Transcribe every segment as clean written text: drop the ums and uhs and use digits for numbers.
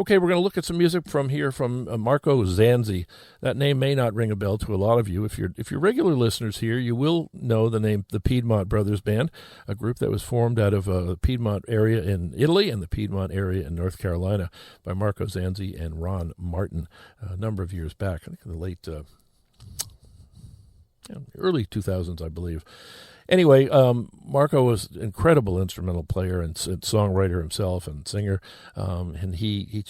Okay, we're going to look at some music from Marco Zanzi. That name may not ring a bell to a lot of you. If you're regular listeners here, you will know the name the Piedmont Brothers Band, a group that was formed out of the Piedmont area in Italy and the Piedmont area in North Carolina by Marco Zanzi and Ron Martin a number of years back. I think in the late, early 2000s, I believe. Anyway, Marco was an incredible instrumental player and songwriter himself and singer, and he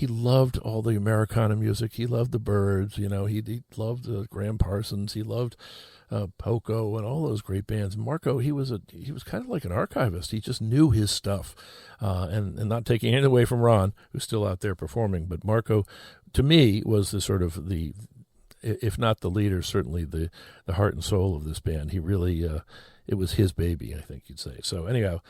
loved all the Americana music. He loved the Byrds, he loved Graham Parsons. He loved Poco and all those great bands. Marco, he was kind of like an archivist. He just knew his stuff, and not taking anything away from Ron, who's still out there performing. But Marco, to me, was the sort of the, if not the leader, certainly the heart and soul of this band. He really, it was his baby, I think you'd say. So anyhow,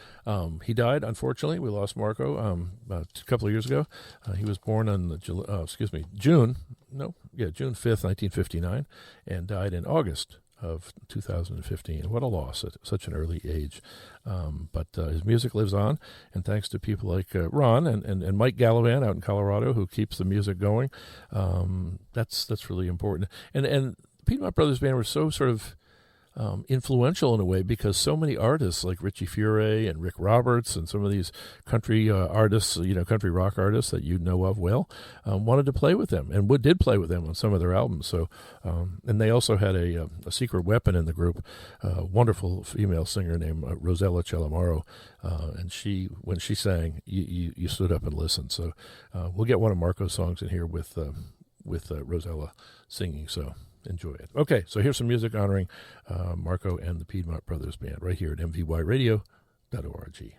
he died, unfortunately. We lost Marco about a couple of years ago. He was born on June 5th, 1959, and died in August of 2015. What a loss at such an early age. But his music lives on, and thanks to people like Ron and Mike Gallivan out in Colorado, who keeps the music going, that's really important. And Piedmont Brothers Band were so sort of influential in a way, because so many artists like Richie Furay and Rick Roberts and some of these country artists, country rock artists that you know of well, wanted to play with them and did play with them on some of their albums. So, and they also had a secret weapon in the group, a wonderful female singer named Rosella Cellamaro, and when she sang, you stood up and listened. So we'll get one of Marco's songs in here with Rosella singing. So enjoy it. Okay, so here's some music honoring Marco and the Piedmont Brothers Band right here at mvyradio.org.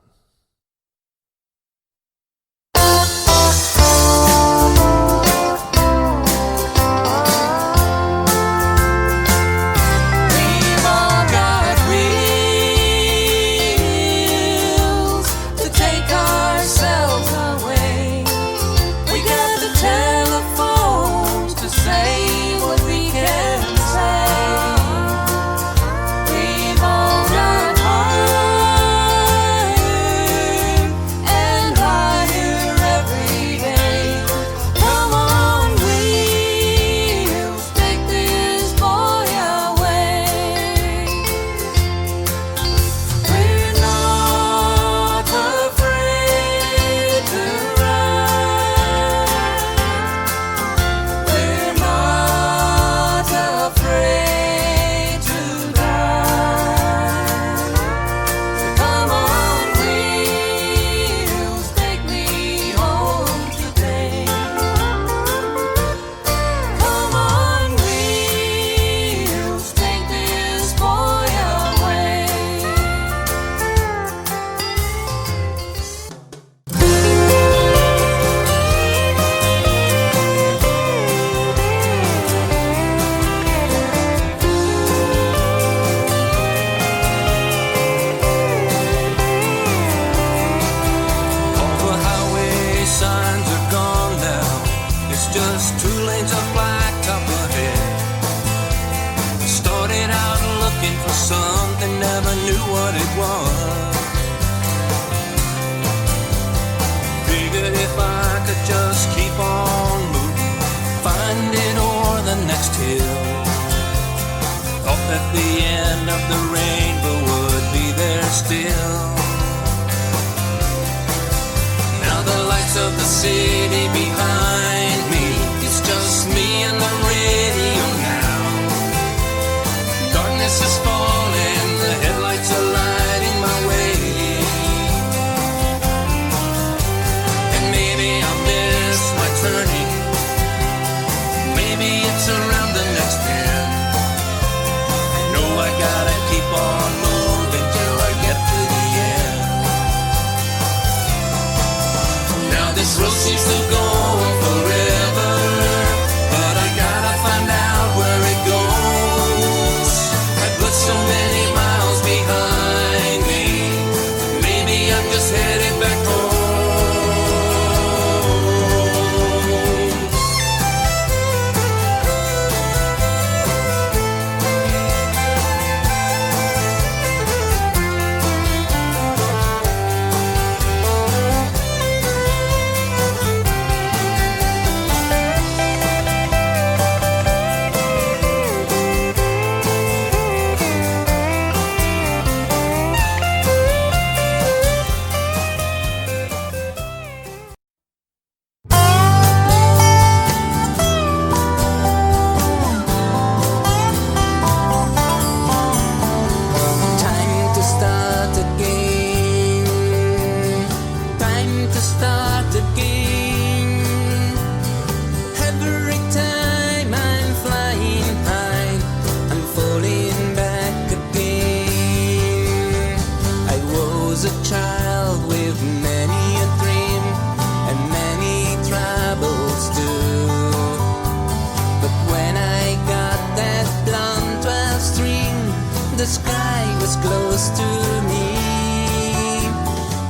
close to me.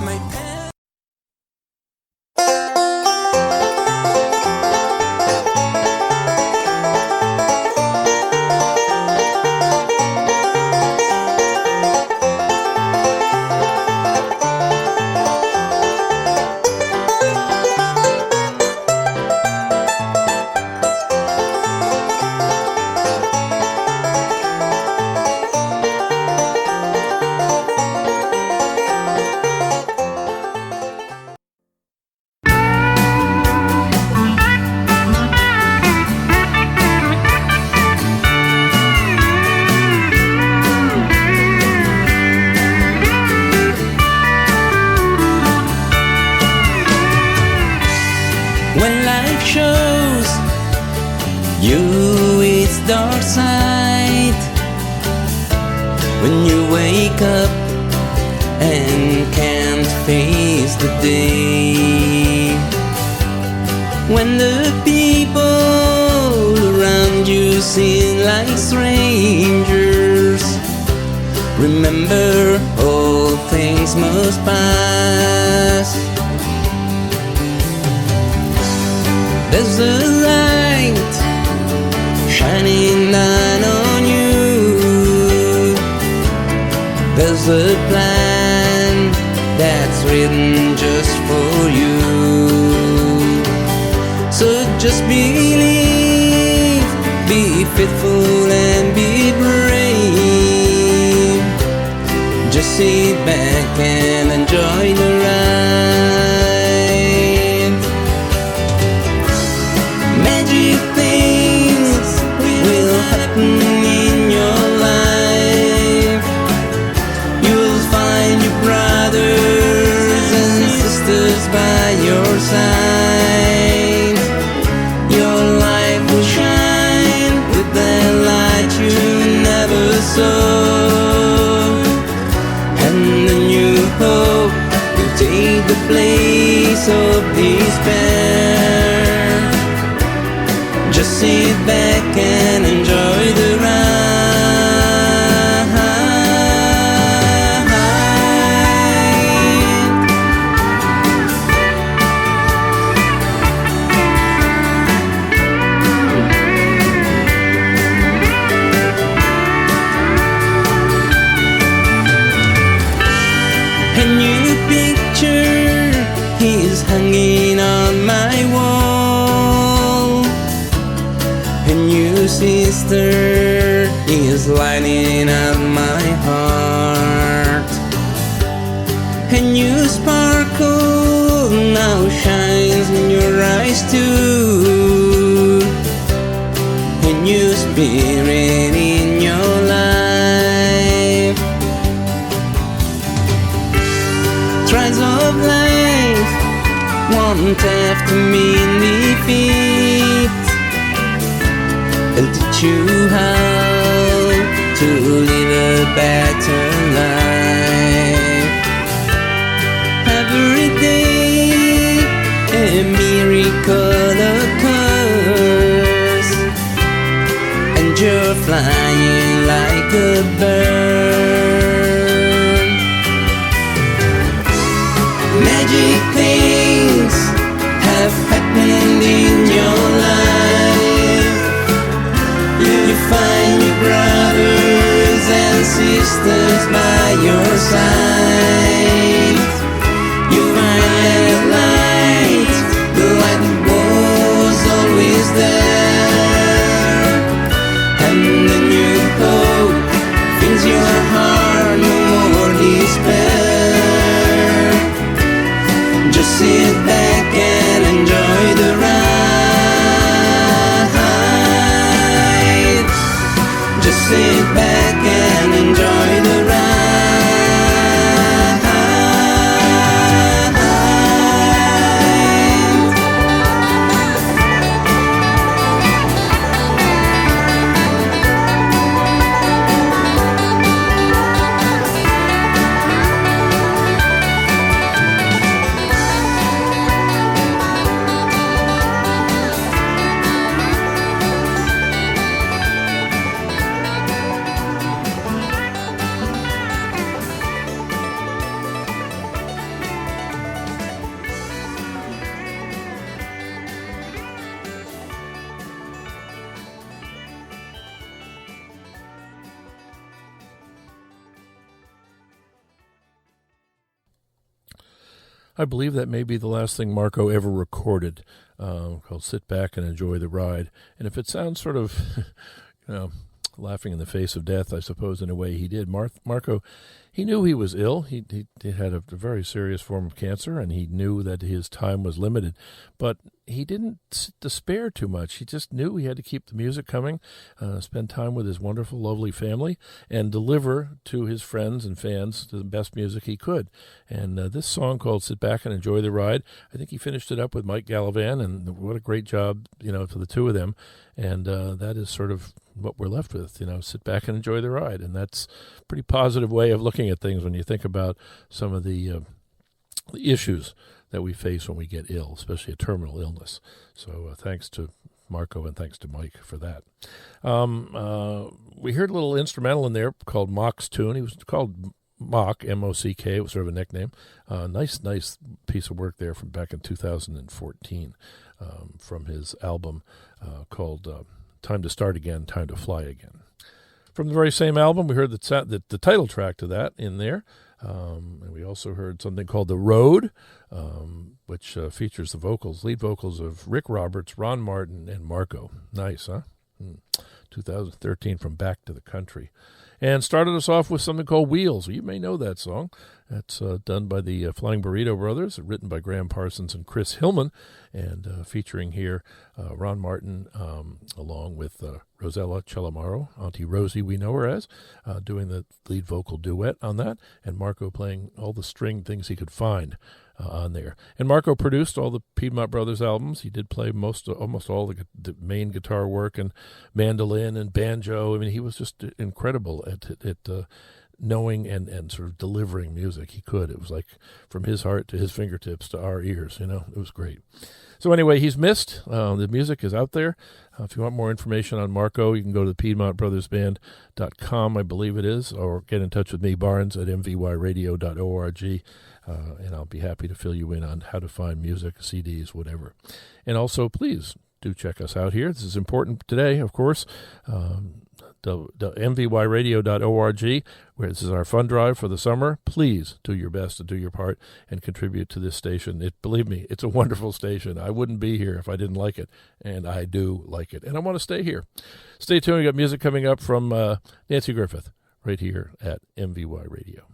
My when life shows you its dark side, when you wake up and can't face the day, when the people around you seem like strangers, remember all things must pass. There's a light shining down on you. There's a plan that's written just for you. So just believe, be faithful and be brave. Just sit back and enjoy the ride. Magic things will happen in your life. You'll find your brothers and sisters by your side. Your life will shine with that light you never saw, and the new hope will take the place of despair. Just sit back and enjoy the ride. A new picture is hanging on my wall. A new sister is lighting up my heart. A new sparkle now shines in your eyes too. A new spirit in your life. Trials of life won't have to mean defeat. They'll teach you how to live a better life. Every day a miracle occurs, and you're flying like a bird. Magic things have happened in your life. You find your brothers and sisters by your side. You find that light, the light that was always there, and the new hope fills your heart, no more despair. Just sit back and enjoy the ride. Just sit back and enjoy the ride. I believe that may be the last thing Marco ever recorded, called Sit Back and Enjoy the Ride. And if it sounds sort of, laughing in the face of death, I suppose in a way he did. Marco, he knew he was ill. He had a very serious form of cancer, and he knew that his time was limited. But he didn't despair too much. He just knew he had to keep the music coming, spend time with his wonderful, lovely family, and deliver to his friends and fans the best music he could. And this song called Sit Back and Enjoy the Ride, I think he finished it up with Mike Gallivan, and what a great job, for the two of them. And that is sort of what we're left with, sit back and enjoy the ride. And that's a pretty positive way of looking at things when you think about some of the issues that we face when we get ill, especially a terminal illness. So thanks to Marco and thanks to Mike for that. We heard a little instrumental in there called Mock's Tune. He was called Mock, M-O-C-K. It was sort of a nickname. Nice piece of work there from back in 2014 from his album called Time to Start Again, Time to Fly Again. From the very same album, we heard the title track to that in there. And we also heard something called The Road, which features the lead vocals of Rick Roberts, Ron Martin, and Marco. Nice, huh? 2013 from Back to the Country. And started us off with something called Wheels. You may know that song. That's done by the Flying Burrito Brothers, written by Graham Parsons and Chris Hillman, and featuring here Ron Martin along with Rosella Cellamaro, Auntie Rosie we know her as, doing the lead vocal duet on that, and Marco playing all the string things he could find on there. And Marco produced all the Piedmont Brothers albums. He did play almost all the main guitar work and mandolin and banjo. I mean, he was just incredible at knowing and sort of delivering music. He could. It was like from his heart to his fingertips to our ears. It was great. So anyway, he's missed. The music is out there. If you want more information on Marco, you can go to the PiedmontBrothersBand.com, I believe it is, or get in touch with me, Barnes, at mvyradio.org, and I'll be happy to fill you in on how to find music, CDs, whatever. And also, please do check us out here. This is important today, of course. mvyradio.org, where this is our fund drive for the summer. Please do your best to do your part and contribute to this station. Believe me, it's a wonderful station. I wouldn't be here if I didn't like it, and I do like it, and I want to stay here. Stay tuned. We got music coming up from Nancy Griffith right here at MVY Radio.